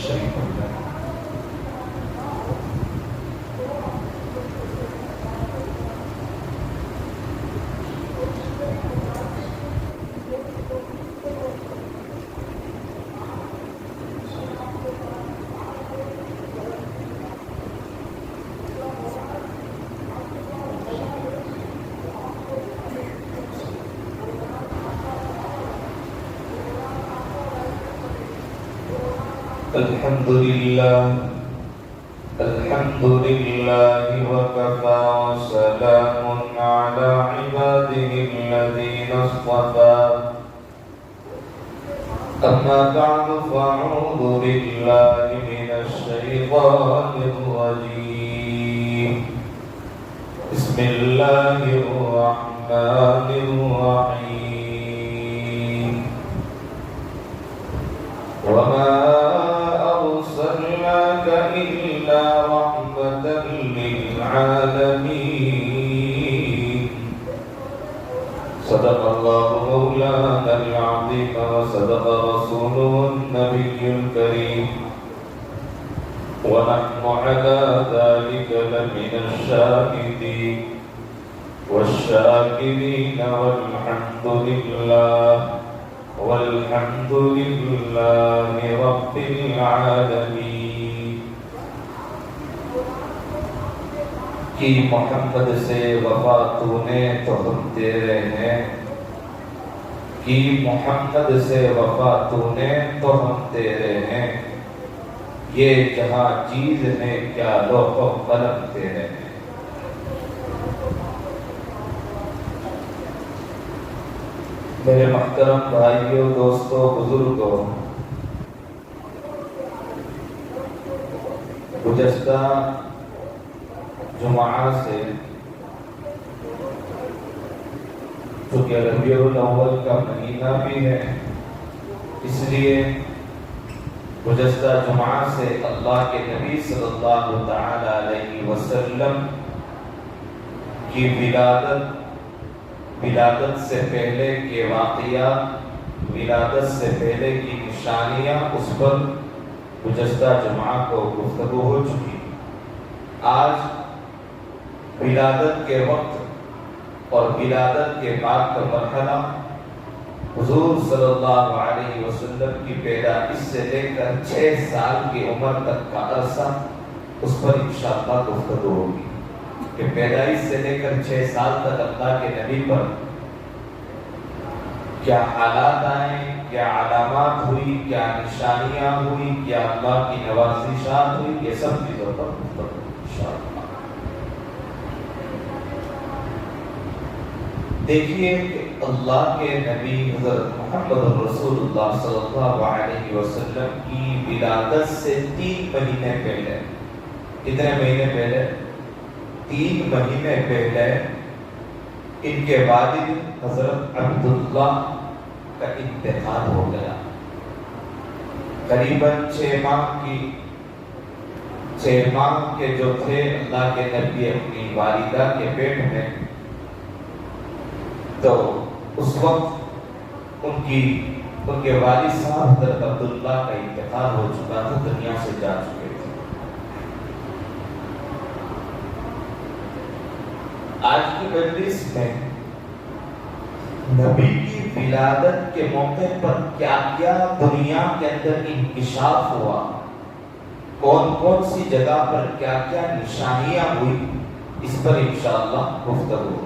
شریف ہو جائے۔ الحمد لله وكفى وسلام على عباده الذين اصطفى أما بعد فأعوذ بالله من الشيطان الرجيم بسم الله الرحمن الرحيم وما أرسلناك إلا رحمة للعالمين صدق الله مولانا العظيم وصدق رسوله النبي الكريم ونحن على ذلك لمن الشاهدين والشاكرين والحمد لله رب العالمين۔ کی محمد سے وفا تو نے تو ہم تیرے ہیں، کی محمد سے وفا تو نے تو ہم تیرے ہیں، یہ جہاں چیز ہے کیا لوح و قلم تیرے ہیں۔ میرے محترم بھائیوں، دوستوں، بزرگوں، گزشتہ جمعہ سے چونکہ ربیع الاول کا مہینہ بھی ہے، اس لیے گزشتہ جمعہ سے اللہ کے نبی صلی اللہ تعالی علیہ وسلم کی ولادت سے پہلے کے واقعات، ولادت سے پہلے کی نشانیاں، اس پر گزشتہ جمعہ کو گفتگو ہو چکی۔ آج ولادت کے وقت اور ولادت کے بعد کا مرحلہ، حضور صلی اللہ علیہ وسلم کی پیدائش سے لے کر 6 سال کی عمر تک کا عرصہ، اس پر انشاءاللہ گفتگو ہوگی کہ پیدائش سے لے کر 6 سال تک اللہ کے نبی پر کیا حالات آئے، کیا علامات ہوئی، کیا نشانیاں ہوئی، کیا اللہ کی نوازشات ہوئی، یہ سب چیزوں پر گفتگو انشاءاللہ۔ دیکھیے کہ اللہ کے نبی حضرت محمد رسول اللہ صلی اللہ علیہ وسلم کی ولادت سے 3 مہینے پہلے، کتنے مہینے پہلے؟ 3 مہینے پہلے ان کے والد حضرت عبداللہ کا انتقال ہو گیا۔ قریباً 6 ماہ کے جو تھے اللہ کے نبی اپنی والدہ کے پیٹ میں، تو اس وقت ان کے والد صاحب حضرت عبداللہ کا انتقال ہو چکا تھا، دنیا سے جا چکے تھے۔ آج کی مجلس میں نبی کی ولادت کے موقع پر کیا کیا دنیا کے اندر انکشاف ہوا، کون کون سی جگہ پر کیا کیا نشانیاں ہوئی، اس پر انشاءاللہ گفتگو۔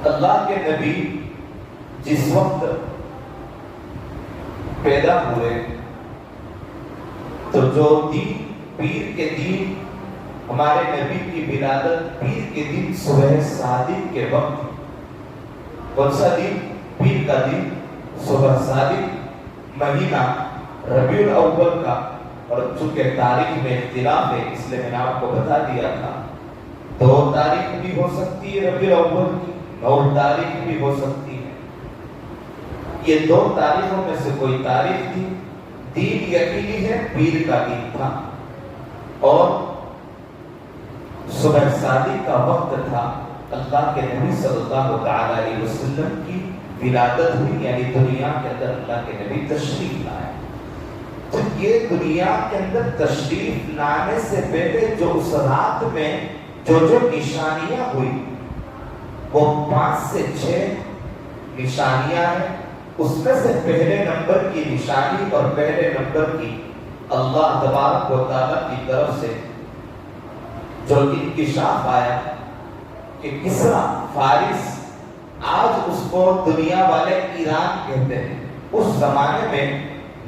اللہ کے نبی جس وقت پیدا ہوئے تو جو دن، پیر کے دن، ہمارے نبی کی ولادت پیر کے دن صبح صادق کے وقت، کون سا دن؟ پیر کا دن، صبح صادق، مہینہ ربیع الاول کا، اور چونکہ تاریخ میں اختلاف ہے اس لیے میں نے آپ کو بتا دیا تھا 2 تاریخ بھی ہو سکتی ہے ربیع الاول کی، 9 تاریخ بھی ہو سکتی ہے۔ یہ 2 تاریخوں میں سے کوئی تاریخ تھی۔ دین یقینی ہے پیر کا دن تھا، اور صبح صادق کا وقت تھا۔ اللہ کے نبی صلی اللہ علیہ وسلم کی ولادت ہوئی، یعنی دنیا کے اندر اللہ کے نبی تشریف لائے. تو یہ دنیا کے اندر تشریف لانے سے پہلے جو اس رات میں جو نشانیاں ہوئی وہ 5 سے 6 نشانیاں ہیں. اس میں سے پہلے نمبر کی نشانی اور پہلے نمبر کی اللہ تبارک و تعالیٰ کی طرف سے جو انکشاف آیا کہ کسرا فارس، آج اس کو دنیا والے ایران کہتے ہیں. اس زمانے میں،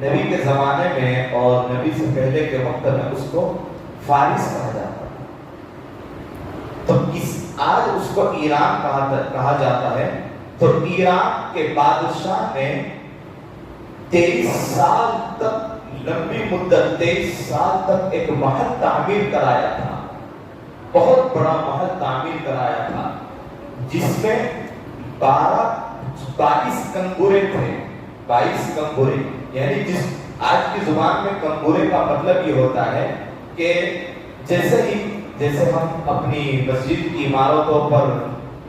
نبی کے زمانے میں اور نبی سے پہلے کے وقت میں اس کو فارس کہا جاتا ہے. تو آج اس کو ایران کہا جاتا ہے. تو ایران کے بادشاہ نے 23 سال تک، لمبی مدت 23 سال تک ایک محل تعمیر کرایا تھا. بہت بڑا محل تعمیر کرایا تھا جس میں 22 کنگورے تھے. 22 کنگورے، یعنی جس آج کی زبان میں کنگورے کا مطلب یہ ہوتا ہے کہ جیسے ہم اپنی مسجد کی عمارتوں پر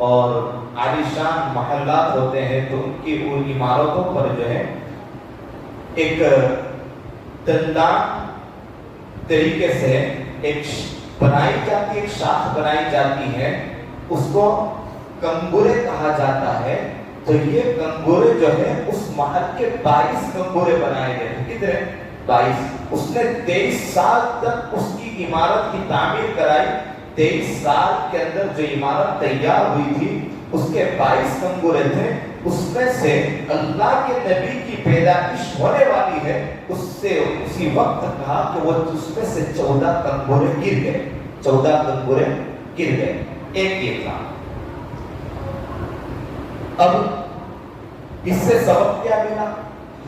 اور عالیشان محلات ہوتے ہیں تو ان کی ان عمارتوں پر جو ہے ایک دندان طریقے سے ایک بنائی جاتی ہے، ایک شاخ بنائی جاتی ہے، اس کو کنگورے کہا جاتا ہے. تو یہ کنگورے جو ہے اس محل کے 22 کنگورے بنائے گئے تھے. کتنے؟ 22. اس نے 23 سال تک اس کی عمارت کی تعمیر کرائی. 23 سال کے اندر جو عمارت تیار ہوئی تھی اس کے 22 کنگورے تھے. اس میں سے اللہ کے نبی کی پیدائش ہونے والی ہے، اس سے اسی وقت کہا کہ وہ اس میں سے 14 کنگورے گر گئے. 14 کنگورے گر گئے. ایک یہ تھا. اب اس سے سبق کیا ملا؟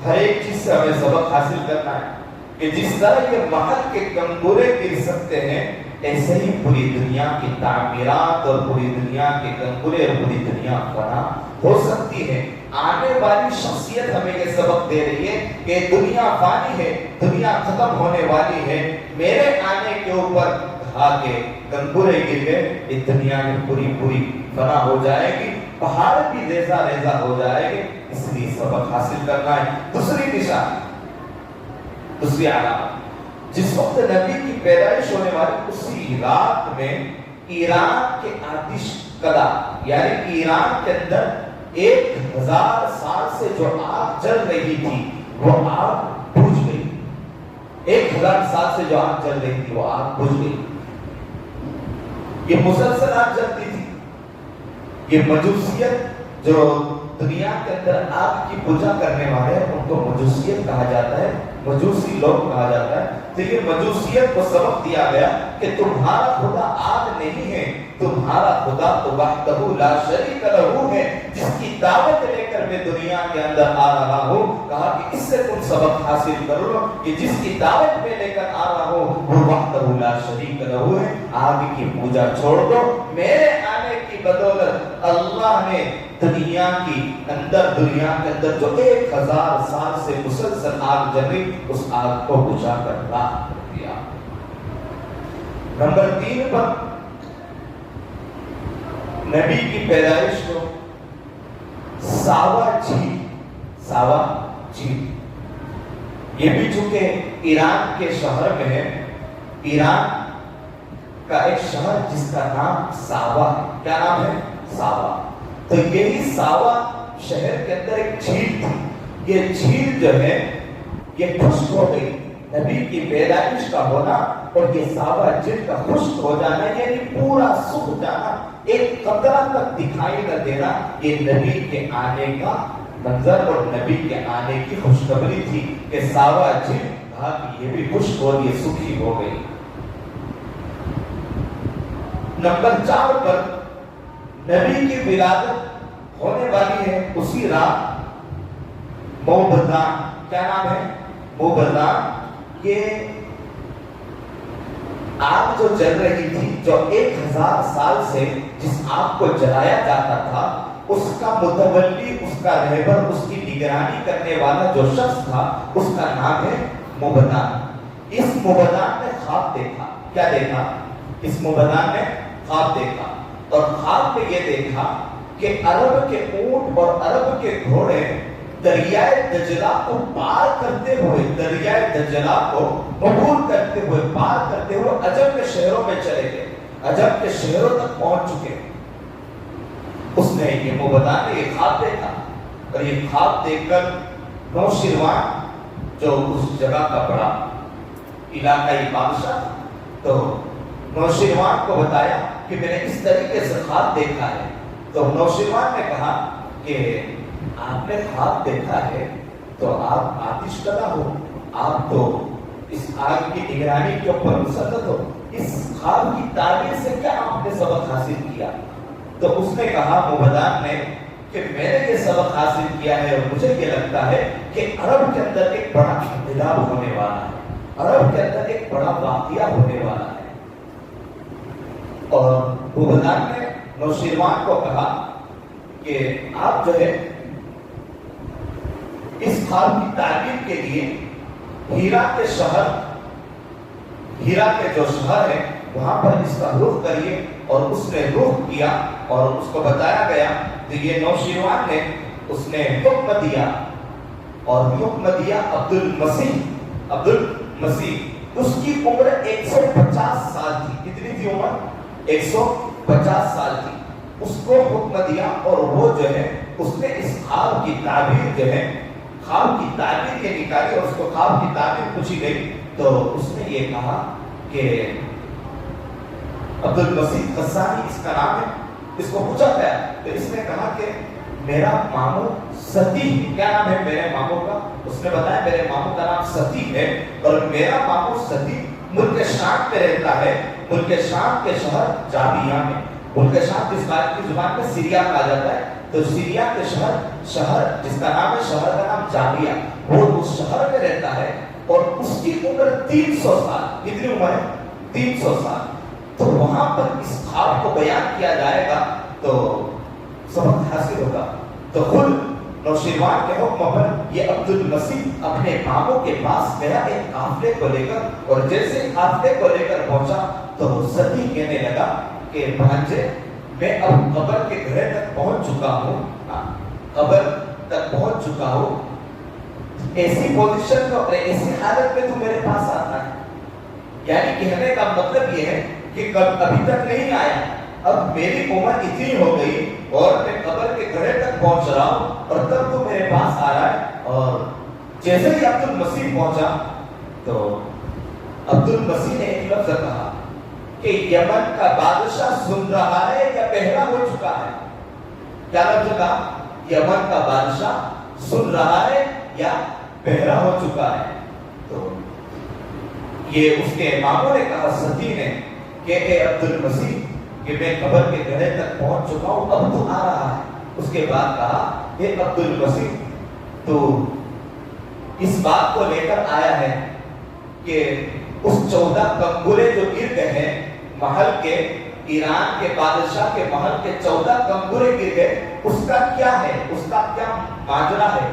ہر ایک چیز سے ہمیں سبق حاصل کرنا ہے کہ جس طرح یہ محل کے کنگورے گر سکتے ہیں، ایسے ہی پوری دنیا کی تعمیرات اور پوری دنیا کے کنگورے اور پوری دنیا فنا ہو سکتی ہے. آنے والی شخصیت ہمیں یہ سبق دے رہی ہے کہ دنیا فانی ہے، دنیا ختم ہونے والی ہے. میرے آنے کے اوپر کہا کہ کنگورے گر گئے، اس دنیا میں پوری فنا ہو جائے گی، پہاڑ بھی ریزہ ریزہ ہو جائے گے. اس لیے سبق حاصل کرنا ہے. دوسری نشانی، دوسری علامت، جس وقت نبی کی پیدائش ہونے والی اسی رات میں ایران کے آتش کلا، یعنی ایران کے اندر 1000 سال سے جو آگ جل رہی تھی وہ آگ بجھ گئی. 1000 سال سے جو آگ جل رہی تھی وہ آگ بجھ گئی. یہ مسلسل آگ جلتی تھی. یہ مجوسیت، جو دنیا کے اندر آگ کی پوجا کرنے والے ہیں ان کو مجوسیت کہا جاتا ہے، مجوسی لوگ کہا جاتا ہے. تو یہ مجوسیت کو سبق دیا گیا کہ تمہارا خدا آگ نہیں ہے، تمہارا خدا تو وحدہ لا شریک لہ ہے، جس کی دعوت لے کر میں دنیا کے اندر آ رہا ہوں. کہا کہ اس سے تم سبق حاصل کر لو کہ جس کی دعوت میں لے کر آ رہا ہوں وہ وحدہ لا شریک لہ ہے. آگ کی پوجا چھوڑ دو. میرے آنے کی بدولت اللہ نے دنیا کے اندر جو 1000 سال سے مسلسل آگ جل رہی اس آگ کو بجھا کر راہ کر دیا. نمبر 3 پر نبی کی پیدائش کو ساوا جھیل، یہ بھی چونکہ ایران کے شہر میں ہے. ایران کا ایک شہر جس کا نام ساوا ہے. کیا نام ہے؟ ساوا. تو یہی ساوا شہر کے اندر ایک جھیل تھی. یہ جھیل جو ہے یہ خشک ہو گئی. نبی کی پیدائش کا ہونا اور یہ ساوا جھیل کا خشک ہو جانا، یعنی پورا سوکھ جانا، ایک قطرہ تک دکھائی نہ دینا، یہ نبی کے آنے کا منظر اور نبی کے آنے کی خوشخبری تھی کہ ساوا جھیل کہا کہ یہ بھی خشک ہو گئی، سوکھی ہو گئی. نمبر 4 پر نبی کی ولادت ہونے والی ہے اسی رات. موبدان، کیا نام ہے؟ موبدان. یہ آگ جو جل رہی تھی، جو 1000 سال سے جس آگ کو جلایا جاتا تھا، اس کا متولی، اس کا رہبر، اس کی نگرانی کرنے والا جو شخص تھا اس کا نام ہے موبدان. اس موبدان نے خواب دیکھا. کیا دیکھا؟ اس موبدان نے خواب دیکھا اور خواب میں یہ دیکھا کہ عرب کے اونٹ اور عرب کے گھوڑے دریائے دجلہ کو پار کرتے ہوئے، دریائے دجلہ کو عبور کرتے ہوئے، پار کرتے ہوئے عجم کے شہروں میں چلے گئے، عجم کے شہروں تک پہنچ چکے۔ اس نے یہ مبدان نے یہ خواب دیکھا، اور یہ خواب دیکھ کر نوشیروان جو اس جگہ کا بڑا علاقائی بادشاہ، تو نوشیروان کو بتایا کہ میں نے اس طریقے سے خواب دیکھا ہے۔ تو نوشیروان نے کہا کہ آپ نے خواب دیکھا ہے تو آپ آتش کدا ہو، آپ تو اس آگ کی نگرانی کے اوپر مسلط ہو، اس خواب کی تعبیر سے کیا آپ نے سبق حاصل کیا؟ تو اس نے کہا مبدان نے کہ میں نے یہ سبق حاصل کیا ہے اور مجھے یہ لگتا ہے کہ عرب کے اندر ایک بڑا انقلاب ہونے والا ہے، عرب کے اندر ایک بڑا واقعہ ہونے والا ہے۔ اور مبدان نے نوشیروان کو کہا کہ آپ جو ہے اس خواب کی تعبیر کے لیے ہیرا کے شہر، ہیرا کے جو شہر ہے وہاں پر اس کا رخ کریے۔ اور اس نے رخ کیا اور اس کو بتایا گیا کہ یہ نوشیروان نے اس نے حکم دیا، اور حکم دیا عبدالمسیح، عبدالمسیح اس کی عمر 150 سال تھی۔ کتنی تھی عمر؟ 150 سال تھی۔ اس کو حکم دیا اور وہ جو ہے اس نے اس خواب کی تعبیر جو ہے، خواب کی تعبیر یہ نکالی اور اس کو خواب کی تعبیر پوچھی گئی تو اس نے یہ کہا کہ عبدالمسیح غسانی اس کا نام ہے۔ اس کو پوچھا گیا تو اس نے کہا کہ میرا ماموں ستی، کیا نام ہے میرے ماموں کا؟ اس نے بتایا میرے ماموں کا نام ستی ہے، اور میرا ماموں ستی ملک شام میں رہتا ہے، ملک شام کے شہر جابیہ میں۔ ملک شام جس بات کی زبان میں سیریا کہا جاتا ہے، تو سیریا کے شہر جس کا نام ہے، شہر کا نام جابیہ، وہ اس شہر میں رہتا ہے، اور اس کی عمر 300 سال۔ کتنی عمر ہے؟ 300 سال۔ تو وہاں پر اس خواب کو بیان کیا جائے گا تو سبق حاصل ہوگا۔ تو خود نوشیروان کے حکم پر یہ عبدالمسیح اپنے ماموں کے پاس گیا ایک قافلے کو لے کر، اور جیسے قافلے کو لے کر پہنچا تو ستی کہنے لگا کہ بھانجے میں اب قبر کے گھر تک پہنچ چکا ہوں، قبر تک پہنچ چکا ہوں، ایسی پوزیشن اور ایسی حالت میں تو میرے پاس آتا ہے۔ یعنی کہنے کا مطلب یہ ہے کہ ابھی تک نہیں آیا، اب میری عمر اتنی ہو گئی اور میں قبر کے گھر تک پہنچ رہا ہوں اور تب تو میرے پاس آ رہا ہے۔ اور جیسے ہی عبدالمسیح پہنچا تو عبدالمسیح نے ایک لفظ کہا کہ یمن کا بادشاہ سن رہا ہے یا بہرا ہو چکا ہے؟ کیا لفظ کہا؟ یمن کا بادشاہ سن رہا ہے یا بہرا ہو چکا ہے؟ تو یہ اس کے ماموں نے کہا، ستی نے، کہ اے عبدالمسیح کہ میں قبر کے گھر تک پہنچ چکا ہوں، اب تو آ رہا ہے۔ اس کے بعد کہا اے عبدالمسیح تو اس بات کو لے کر آیا ہے کہ اس 14 کنگورے جو گر گئے ہیں محل کے، ایران کے بادشاہ کے محل کے 14 کنگورے گر گئے، اس کا کیا ہے، اس کا کیا ماجرا ہے؟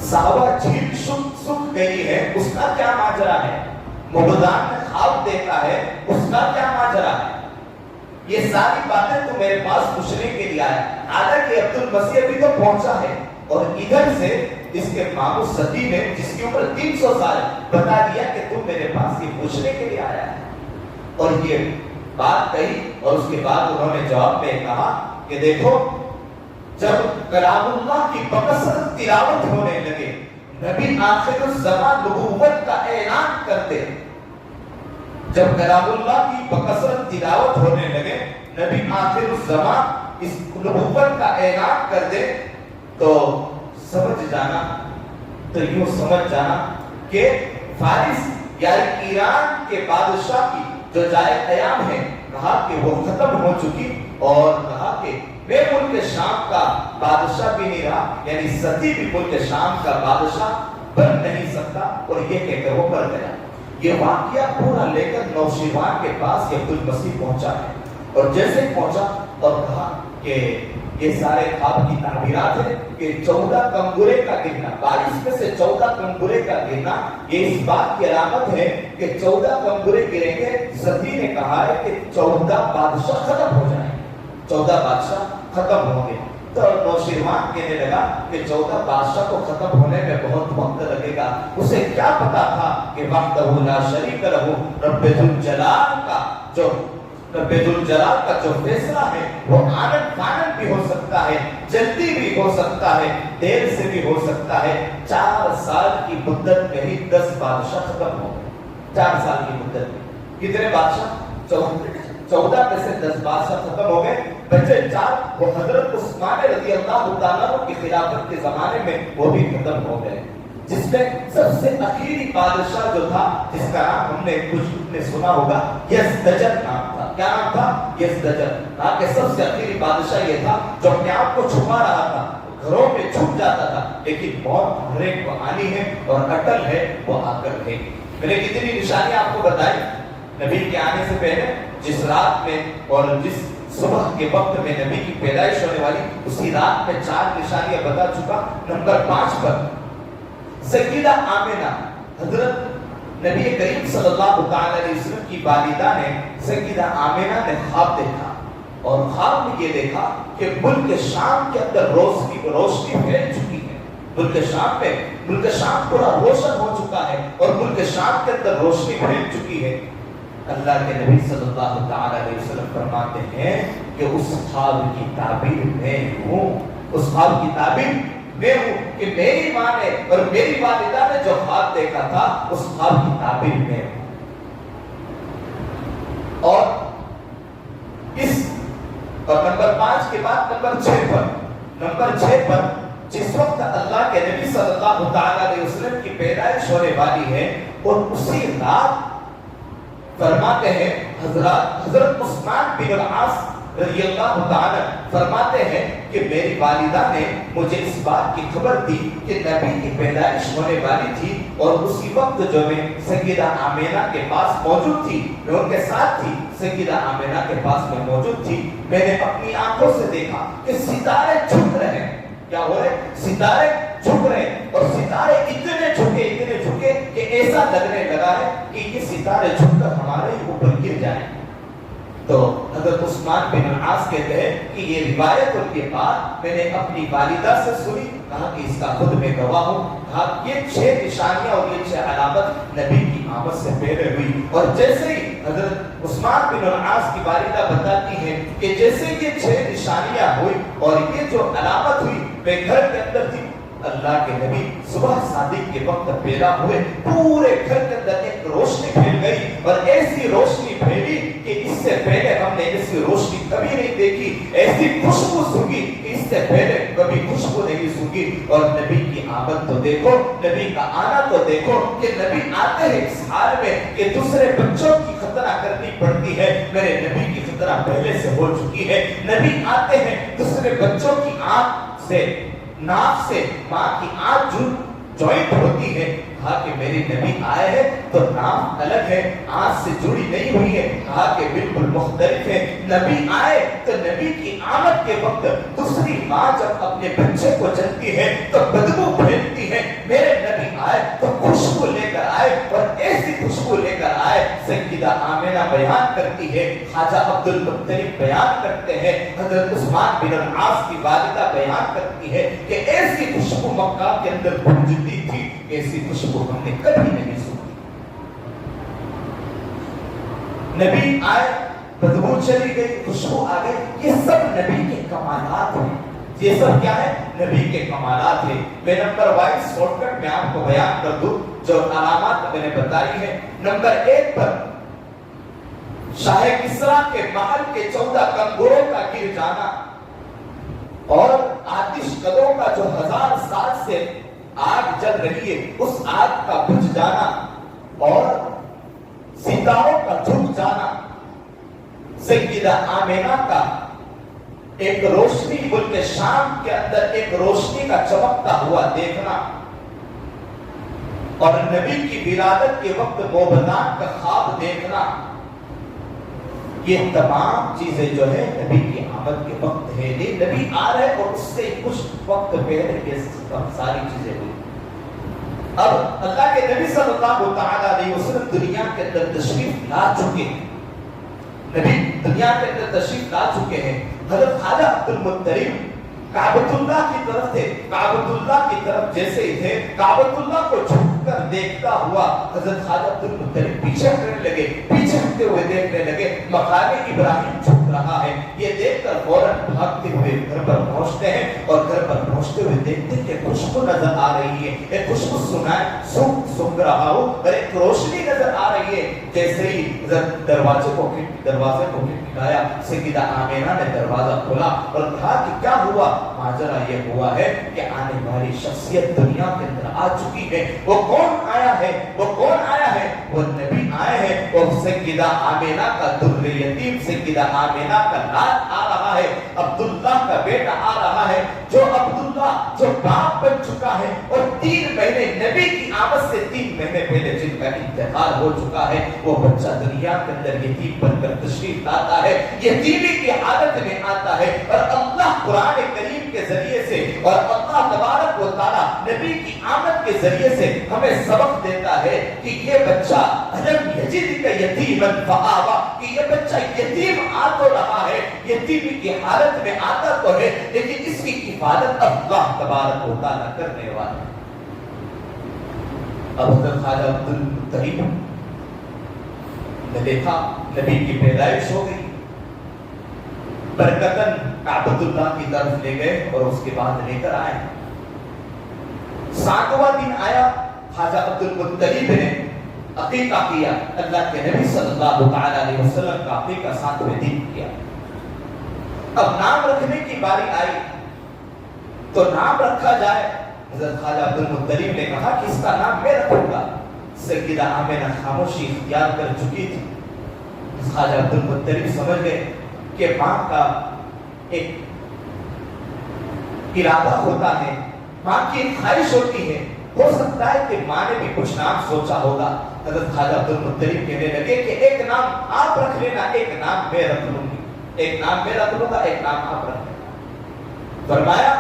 صحابہ جھیل سوکھ گئی ہے، اس کا کیا ماجرا ہے؟ مبدان نے خواب دیکھا ہے، اس کا کیا ماجرا ہے؟ یہ ساری باتیں تو میرے پاس پوچھنے کے لیے آیا۔ حالانکہ عبدالمسیح ابھی تو پہنچا ہے، اور ادھر سے اس کے ماموں ستی نے جس کی عمر 300 سال بتا دیا کہ تم میرے پاس یہ پوچھنے کے لیے آیا ہے، اور یہ بات کہی۔ اور اس کے بعد انہوں نے جواب میں کہا کہ دیکھو، جب کلام اللہ کی بکثرت تلاوت ہونے لگے، نبی آخر الزمان نبوت کا اعلان کرتے، جب کلام اللہ کی بکثرت تلاوت ہونے لگے، نبی آخر الزمان اس نبوت کا اعلان کر دے، تو سمجھ جانا، تو یوں سمجھ جانا کہ فارس یعنی ایران کے بادشاہ کی جو جائے قیام ہے، کہا کہ وہ ختم ہو چکی، اور کہا کہ میں ملک شام کا بادشاہ بھی نہیں رہا، یعنی ستی بھی ملک شام کا بادشاہ بن نہیں سکتا، اور یہ کہہ کر وہ بڑھ گیا۔ یہ واقعہ پورا لے کر نوشیروان کے پاس عبدالمسیح پہنچا ہے، اور جیسے پہنچا اور کہا کہ یہ سارے خواب کی تعبیرات ہیں کہ 14 کنگورے کا گرنا، 22 میں سے 14 کنگورے کا گرنا، یہ اس بات کی علامت ہے کہ 14 کنگورے گریں گے۔ ستی نے کہا ہے کہ 14 بادشاہ ختم ہو جائیں، 14 بادشاہ ختم ہوں گے. تو نوشیروان کہنے لگا کہ 14 بادشاہ کو ختم ہونے میں بہت وقت لگے گا. اسے کیا پتا تھا کہ وحدہ لا شریک لہ رب ذوالجلال کا جو فیصلہ ہے وہ آنن فانن بھی ہو سکتا ہے, جلدی بھی ہو سکتا ہے, دیر سے بھی ہو سکتا ہے. 4 سال کی مدت میں ہی 10 بادشاہ ختم ہو گئے. 4 سال کی مدت میں کتنے بادشاہ؟ 14 میں سے 10 بادشاہ ختم ہو گئے. بچے 4 وہ حضرت عثمان رضی اللہ تعالیٰ عنہ کی خلافت کے زمانے میں وہ بھی ختم ہو گئے. جس میں سب سے اخیری بادشاہ جو تھا, جس کا نام ہم نے کچھ نے سنا ہوگا, یزدجر نام تھا. کیا نام تھا؟ یزدجر. کہ سب سے اخیری بادشاہ یہ تھا جو اپنے آپ کو چھپا رہا تھا, گھروں میں چھپ جاتا تھا, لیکن موت ہر ایک کو آنی ہے اور اٹل ہے وہ آ کر رہے گی. میں نے کتنی نشانیاں آپ کو بتائی نبی کے آنے سے پہلے. جس رات میں اور جس صبح کے وقت میں نبی کی پیدائش ہونے والی, اسی رات میں 4 نشانیاں بتا چکا. نمبر 5 پر سیدہ آمنہ, حضرت نبی کریم صلی اللہ علیہ وسلم کی والدہ نے, سیدہ آمنہ نے خواب دیکھا, اور خواب میں یہ دیکھا کہ ملک شام کے اندر روشنی پھیل چکی ہے. ملک شام پورا روشن ہو چکا ہے اور ملک شام کے اندر روشنی پھیل چکی ہے. اللہ کے نبی صلی اللہ علیہ وسلم فرماتے ہیں کہ اس خواب کی تعبیر میں ہوں. اس خواب کی تعبیر میں ہوں کہ میری ماں نے اور میری والدہ نے جو خواب دیکھا تھا اس خواب کی تعبیر میں ہوں. اور نمبر 5 کے بعد نمبر 6 پر جس وقت اللہ کے نبی صلی اللہ علیہ وسلم کی پیدائش ہونے والی ہے, اور اسی رات فرماتے ہیں حضرت عثمان بن العاص رضی اللہ تعالی فرماتے ہیں کہ میری والدہ نے مجھے اس بات کی خبر دی کہ نبی کی پیدائش ہونے والی تھی, اور اسی وقت جو میں سیدہ آمنہ کے پاس موجود تھی, میں ان کے ساتھ تھی, سیدہ آمنہ کے پاس میں موجود تھی. میں نے اپنی آنکھوں سے دیکھا کہ ستارے جھک رہے ہیں. کیا ہو رہے؟ ستارے جھک رہے ہیں, اور ستارے اتنے جھکے کہ ایسا لگنے لگا ہے کہ یہ ستارے جھک کر ہمارے اوپر گر جائیں. تو حضرت عثمان بن العاص کہتے ہیں کہ یہ روایت ان کے بعد میں نے اپنی والدہ سے سنی. کہا کہ اس کا خود میں گواہ ہوں. کہا یہ 6 نشانیاں اور یہ 6 علامت نبی کی آمد سے پہلے ہوئی. اور جیسے ہی حضرت عثمان بن العاص کی والدہ بتاتی ہے کہ جیسے یہ 6 نشانیاں ہوئی اور یہ جو علامت ہوئی, میں گھر کے اندر تھی, اللہ کے نبی صبح صادق کے وقت پیدا ہوئے, پورے گھر کے اندر ایک روشنی پھیل گئی, اور ایسی روشنی پھیلی کہ اس سے پہلے ہم نے ایسی روشنی کبھی نہیں دیکھی, ایسی خوشبو سونگھی کہ اس سے پہلے کبھی خوشبو نہیں سونگھی. اور نبی کی آمد تو دیکھو, نبی کا آنا تو دیکھو کہ نبی آتے ہیں اس حال میں کہ دوسرے بچوں کی خطرہ کرنی پڑتی ہے. میرے نبی کی خطرہ پہلے سے ہو چکی ہے. نبی آتے ہیں دوسرے بچوں کی آنکھ سے, ناف سے ماں کی آنکھ جوائنٹ ہوتی ہے. کہا کہ میری نبی آئے ہیں تو ناف الگ ہے, آنکھ سے جڑی نہیں ہوئی ہے. کہا کہ بالکل مختلف ہے. نبی آئے تو نبی کی آمد کے وقت دوسری ماں جب اپنے بچے کو جلتی ہے تو بدبو پھیلتی ہے. میرے نبی آئے تو خوشبو لے کر آئے, اور ایسی خوشبو لے کر آئے. سیدہ آمنہ بیان کرتی ہے, خواجہ عبد المطلب بیان کرتے ہیں, حضرت عثمان بن العاص کی والدہ بیان کرتی ہے کہ ایسی خوشبو مکہ کے اندر گونجتی تھی, ایسی خوشبو ہم نے کبھی نہیں سنی. نبی آئے, بدبو چلی گئی, خوشبو آ گئی. یہ سب نبی کے کمالات ہیں. یہ سب کیا ہے؟ نبی کے کمالات ہیں. میں نمبر وائز شارٹ کٹ میں آپ کو بیان کر دوں جو علامات میں نے بتائی ہے. نمبر 1 پر شاہ کسریٰ کے محل کے 14 کنگوروں کا گر جانا, اور آتش کدوں کا جو 1000 سال سے آگ جل رہی ہے اس آگ کا بجھ جانا, اور ستاروں کا جھک جانا. سیدہ آمنہ کا ایک روشنی ملک شام کے اندر ایک روشنی کا چمکتا ہوا دیکھنا, اور نبی کی ولادت کے وقت موبدان کا خواب دیکھنا. یہ تمام چیزیں جو ہے نبی کی آمد کے وقت ہے. نبی آ رہے اور اس سے کچھ وقت پہلے یہ ساری چیزیں ہوئی. اب اللہ کے نبی صلی اللہ علیہ وسلم دنیا کے اندر تشریف لا چکے ہیں. نبی دنیا کے اندر تشریف لا چکے ہیں. حضرت خواجہ عبد المطلب کعبۃ کی طرف تھے، کعبۃ کی طرف جیسے ہی تھے، کعبۃ کو جھک کر دیکھتا ہوا حضرت خواجہ عبد المطلب پیچھے ہٹنے لگے، پیچھے ہٹتے ہوئے دیکھنے لگے مقام ابراہیم جھک رہا ہے۔ یہ دیکھ کر فوراً بھاگتے ہوئے گھر پر پہنچتے ہیں اور گھر پر پہنچتے ہوئے دیکھتے ہیں کہ خوشبو نظر آ رہی ہے، ایک خوشبو سونگ رہا ہو اور ایک روشنی نظر آ رہی ہے۔ جیسے ہی دروازے کو کھٹکھٹایا، سیدہ آمینہ نے دروازہ کھولا اور کہا کہ کیا ہوا؟ ماجرا یہ ہوا ہے کہ آنے والی شخصیت دنیا کے اندر آ چکی ہے۔ وہ کون آیا ہے؟ وہ کون آیا ہے؟ وہ نبی آئے ہیں، وہ سیدہ آمینہ کا در یتیم، سیدہ آمینہ کا لال آ رہا ہے، عبداللہ کا بیٹا آ رہا ہے، جو عبداللہ جو باپ بن چکا ہے اور 3 مہینے نبی کی آمد سے 3 مہینے پہلے جن کا انتقال ہو چکا ہے، وہ بچہ دنیا کے اندر یتیم بن کر تشریف لاتا ہے، یتیمی کی حالت میں آتا ہے۔ اور اللہ قرآن کریم کے ذریعے سے اور اللہ تبارک و تعالی نبی کی آمد کے ذریعے سے ہمیں سبق دیتا ہے کہ یہ بچہ الم یجد کا یتیما فآوا، کہ یہ بچہ یتیم آ تو رہا ہے، یتیمی کی حالت میں آتا تو ہے، لیکن اس کی کفالت اللہ تبارک و تعالی کرنے والا ہے۔ اب حضرت خواجہ عبد المطلب نے دیکھا نبی کی پیدائش ہو گئی، برکتاً کعبۃ اللہ کی طرف لے گئے اور اس کے بعد لے کر آئے۔ 7واں دن آیا، خواجہ عبد المطلب نے عقیقہ کیا، اللہ کے نبی صلی اللہ علیہ وسلم کا عقیقہ 7ویں دن کیا۔ اب نام رکھنے کی باری آئی تو نام رکھا جائے، حضرت خواجہ عبد المطلب نے کہا کہ اس کا نام میں رکھوں گا۔ سیدہ آمینہ خاموشی اختیار کر چکی تھی۔ خواجہ عبد المطلب سمجھ گئے کہ ماں کا ایک ارادہ ہوتا ہے، ماں کی ایک خواہش ہوتی ہے، ہو سکتا ہے کہ ماں نے بھی کچھ نام سوچا ہوگا۔ حضرت خواجہ عبد المطلب کہنے لگے کہ ایک نام آپ رکھ لینا، ایک نام میں رکھ لوں گی، ایک نام میں رکھ لوں گا، ایک نام آپ رکھ لینا۔ فرمایا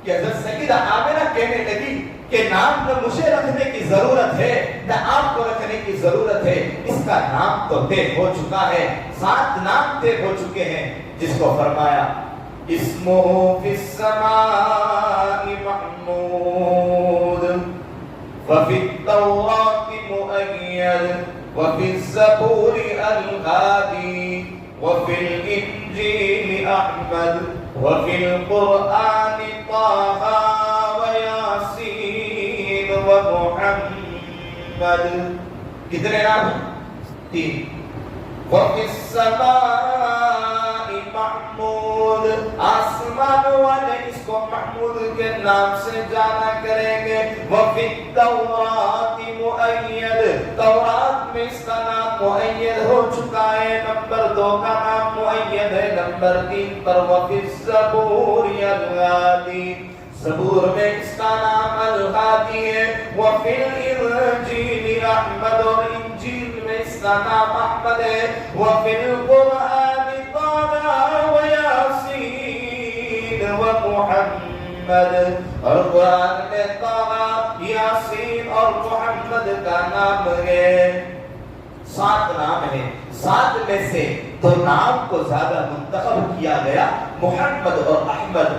کہ حضرت سیدہ آمینہ کہنے لگی کہ نام نہ مجھے رکھنے کی ضرورت ہے نہ آپ کو رکھنے کی ضرورت ہے، اس کا نام تو طے ہو چکا ہے، 7 نام طے ہو چکے ہیں، جس کو فرمایا اسمہ فی السماء محمود وفی التوراۃ مؤید وفی الزبور الہادی وفی الانجیل احمد وفی القرآن طٰہٰ ویاسین ومحمد۔ کتنے نام ہیں؟ 3۔ وفی السماء محمود، آسمان والے اس کو محمود کے نام سے جانا کریں گے۔ وفی التوراۃ مؤید، تورات میں اس کا نام مؤید ہو چکا ہے، نمبر 2 کا نام مؤید ہے، نمبر 3 پر وفی الزبور الہادی، زبور میں اس کا نام الہادی ہے۔ وفی الانجیل احمد، اور انجیل میں اس کا نام احمد ہے۔ وفی القرآن طٰہٰ ویاسین ومحمد، اور قرآن میں طٰہٰ، یاسین اور محمد کا نام ہے۔ 7 نام ہیں، 7 میں سے 2 نام کو زیادہ منتخب کیا گیا، محمد اور احمد۔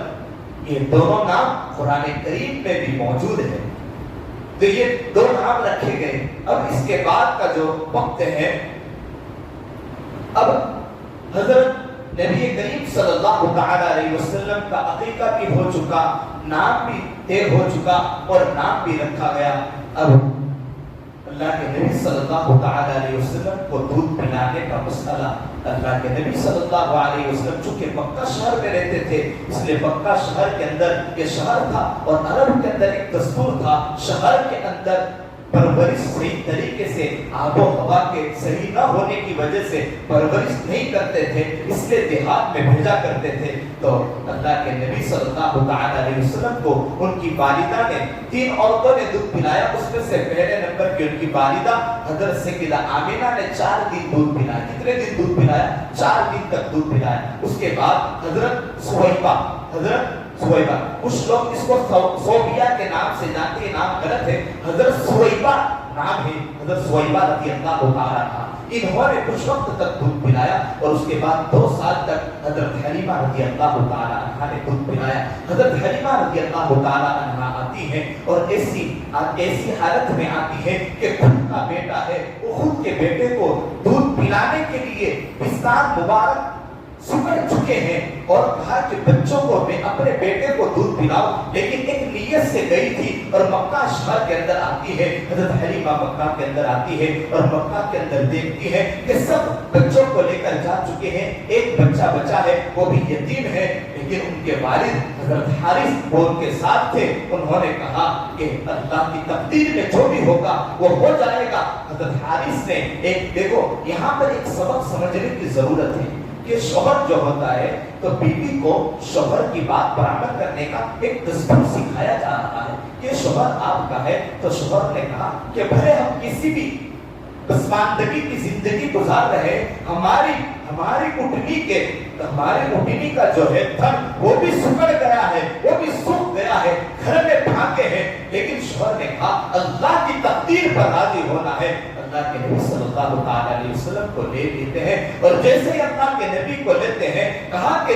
یہ دونوں نام قرآن کریم میں بھی موجود ہیں، تو یہ 2 نام رکھے گئے۔ اب اس کے بعد کا جو وقت ہے، اب حضرت نبی کریم صلی اللہ علیہ وسلم کا عقیقہ بھی ہو چکا، نام بھی طے ہو چکا اور نام بھی رکھا گیا۔ اب اللہ کے نبی صلی اللہ علیہ وسلم کو دودھ پلانے کا مسئلہ، اللہ کے نبی صلی اللہ علیہ وسلم چونکہ مکہ شہر میں رہتے تھے، اس لیے مکہ شہر کے اندر یہ شہر تھا اور عرب کے اندر ایک دستور تھا، شہر کے اندر پرورش صحیح طریقے سے آب و ہوا کے صحیح نہ ہونے کی وجہ سے پرورش نہیں کرتے تھے، اس لیے دیہات میں بھیجا کرتے تھے۔ تو اللہ کے نبی صلی اللہ علیہ وسلم کو ان کی والدہ نے 3 عورتوں نے دودھ پلایا، اس میں سے پہلے نمبر کی ان کی والدہ حضرت سیدہ آمینہ نے 4 دن دودھ پلایا۔ کتنے دن دودھ پلایا؟ 4 دن تک دودھ پلایا۔ اس کے بعد حضرت سویبہ، کچھ لوگ اس کو صوبیہ کے نام سے جانتے ہیں، نام غلط ہے، حضرت سویبہ نام ہے، حضرت سویبہ رضی اللہ تعالیٰ عنہا۔ انہوں نے کچھ وقت تک دودھ پلایا اور اس کے بعد 2 سال تک حضرت حلیمہ رضی اللہ تعالی عنہا نے دودھ پلایا. حضرت حلیمہ رضی اللہ تعالی عنہا آتی ہے اور ایسی حالت میں آتی ہے کہ خود کا بیٹا ہے، وہ خود کے بیٹے کو دودھ پلانے کے لیے بستار مبارک سکڑ چکے ہیں اور کہا کہ بچوں کو میں اپنے بیٹے کو دودھ پلاؤں، لیکن ایک نیت سے گئی تھی اور مکہ شہر کے اندر آتی ہے. حضرت حلیمہ مکہ کے اندر آتی ہے اور مکہ کے اندر دیکھتی ہے کہ سب بچوں کو لے کر جا چکے ہیں، ایک بچہ بچا ہے وہ بھی یتیم ہے، لیکن ان کے والد حضرت حارث وہ ان کے ساتھ تھے. انہوں نے کہا کہ اللہ کی تقدیر میں جو بھی ہوگا وہ ہو جائے گا. حضرت حارث نے ایک دیکھو یہاں پر ایک سبق سمجھنے کی ضرورت ہے کہ شوہر جو ہوتا ہے تو بیوی کو شوہر کی بات برآمد کرنے کا ایک دستور سکھایا جا رہا ہے. یہ شوہر آپ کا ہے تو شوہر نے کہا کہ بھلے ہم کسی بھی پسماندگی کی زندگی گزار رہے، ہماری اٹھنی کا جو ہے تھن وہ بھی سکڑ گیا ہے، وہ بھی سوکھ گیا ہے، گھر میں پھانکے ہیں، لیکن شوہر نے کہا اللہ کی تقدیر پر راضی ہونا ہے. اللہ کے نبی صلی اللہ علیہ وسلم کو لے لیتے ہیں اور جیسے ہی اللہ کے نبی کو لیتے ہیں کہا کہ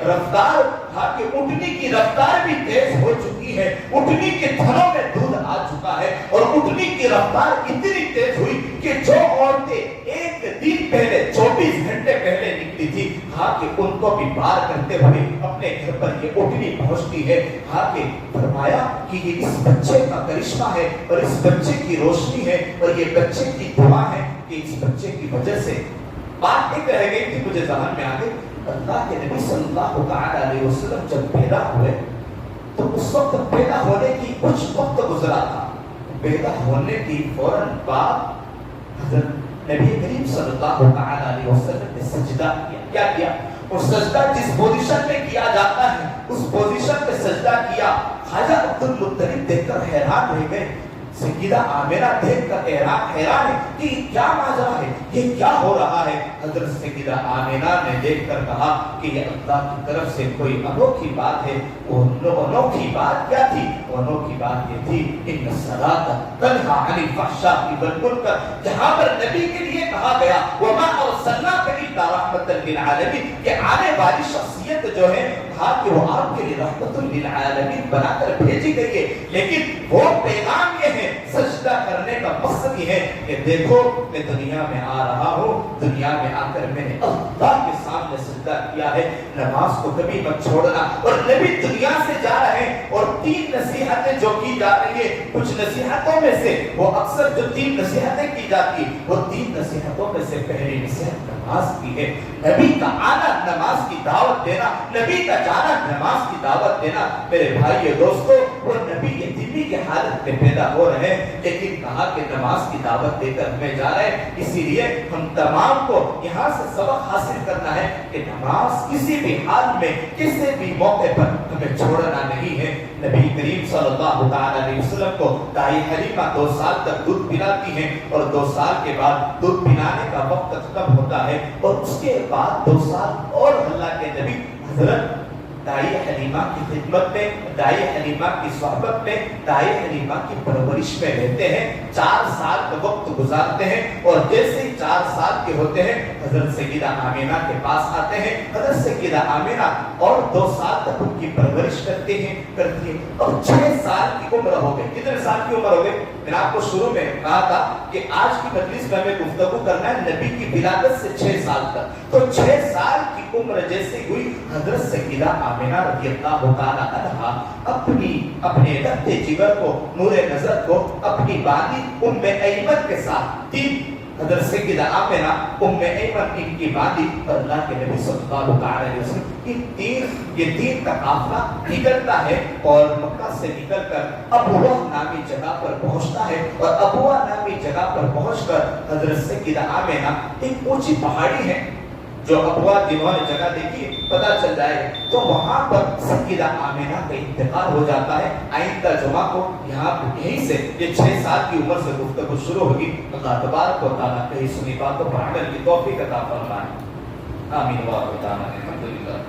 رفتار، کہا کہ اٹھنی کی رفتار بھی تیز ہو چکی ہے، اٹھنی کے تھنوں میں دودھ آ چکا ہے اور اٹھنی کی رفتار اتنی تیز ہوئی کہ جو عورتیں ایک دن پہلے 24 گھنٹے پہلے نکلی تھی، کہا کہ ان کو بھی پار کرتے ہوئے اپنے گھر پر یہ اٹھنی پہنچتی ہے. کہا کہ فرمایا کہ یہ اس بچے کا کرشمہ ہے اور اس بچے کی روشنی ہے اور یہ بچے کی دعا ہے کہ اس بچے کی وجہ سے بات ایک رہ گئی تھی مجھے ذہن میں آ گئی. اللہ کے نبی صلی اللہ علیہ وسلم جب پیدا ہوئے تو اس وقت پیدا ہونے کی کچھ وقت گزرا تھا. پیدا ہونے کی فوراً بعد حضرت نبی کریم صلی اللہ علیہ وسلم نے سجدہ کیا کیا؟ اور سجدہ جس پوزیشن میں کیا جاتا ہے اس پوزیشن میں سجدہ کیا. خواجہ عبد المطلب دیکھ کر حیران رہ گئے، سیدہ آمنہ دیکھ کر حیران ہے کہ کیا ماجرا ہے، یہ کیا ہو رہا ہے. حضرت سیدہ آمنہ نے دیکھ کر کہا کہ یہ اللہ کی طرف سے کوئی انوکھی بات ہے. وہ انوکھی بات کیا تھی؟ وہ انوکھی بات یہ تھی ان الصلاۃ تنہی عن الفحشاء والمنکر، جہاں پر نبی کے لیے کہا گیا وما ارسلناک الا رحمۃ للعالمین، کہ آنے والی شخصیت جو ہے کہا کہ وہ آپ کے لیے رحمت للعالمین بنا کر بھیجی گئی ہے. لیکن وہ پیغام یہ ہے، سجدہ کرنے کا مقصد یہ ہے کہ دیکھو میں دنیا میں آ رہا ہوں، دنیا میں آ کر میں نے اللہ کے سامنے سجدہ کیا ہے. نماز کو کبھی مت چھوڑنا. اور نبی دنیا سے جا رہے ہیں اور 3 نصیحتیں جو کی جا رہی ہے، کچھ نصیحتوں میں سے وہ اکثر جو 3 نصیحتیں کی جاتی وہ 3 نصیحتوں میں سے پہلی نصیحت نماز کی ہے. نبی کا آنا نماز کی دعوت دینا، نبی کا جانا نماز کی دعوت دینا. میرے بھائی دوستو، وہ نبی یتیمی کی حالت میں پیدا ہو رہے ہیں لیکن کہا کہ نماز کی دعوت دے کر ہمیں جا رہے ہیں. اسی لیے ہم تمام کو یہاں سے سبق حاصل کرنا ہے کہ نماز کسی بھی حال میں کسی بھی موقع پر ہمیں چھوڑنا نہیں ہے. نبی کریم صلی اللہ علیہ وسلم کو دائی حلیمہ 2 سال تک دودھ پلاتی ہیں اور 2 سال کے بعد دودھ پلانے کا وقت ختم ہوتا ہے اور اس کے بعد 2 سال اور اللہ کے نبی حضرت دائی حلیمہ کی خدمت میں، دائی حلیمہ کی صحبت میں، دائی حلیمہ کی پرورش میں رہتے ہیں. 4 سال کا وقت گزارتے ہیں اور جیسے ہی 4 سال کے ہوتے ہیں حضرت سیدہ آمنہ کے پاس آتے ہیں. حضرت سیدہ آمنہ اور 2 سال تک ان کی پرورش کرتی ہے. اور 6 سال کی عمر ہو گئی. کتنے سال کی عمر ہو گئی؟ میں نے آپ کو شروع میں کہا تھا کہ آج کی مجلس میں ہمیں گفتگو کرنا ہے نبی کی ولادت سے 6 سال تک. تو 6 سال کی عمر جیسے ہوئی حضرت سیدہ آمنہ رضی اللہ تعالی عنہا اپنے رفت جگر کو، نور نظر کو اپنی باندی ام ایمن کے ساتھ 3 حضرت سیدہ آمنہ ام ایمن ان کی باندی اور اللہ کے نبی صلی اللہ علیہ وسلم یہ 3 کا قافلہ نکلتا ہے اور مکہ سے نکل کر ابوا نامی جگہ پر پہنچتا ہے. اور ابوا نامی جگہ پر پہنچ کر حضرت سیدہ آمنہ ایک اونچی پہاڑی ہے جو ابوا جنہوں نے جگہ دیکھی پتہ چل جائے تو وہاں پر سیدہ آمنہ کا انتقال ہو جاتا ہے. آئندہ جمعہ کو یہیں سے یہ 6 سال کی عمر سے گفتگو شروع ہوگی. اللہ تبارک و تعالیٰ کہیں سنی باتوں پر عمل کی توفیق عطا فرمائے. آمین. الحمدللہ.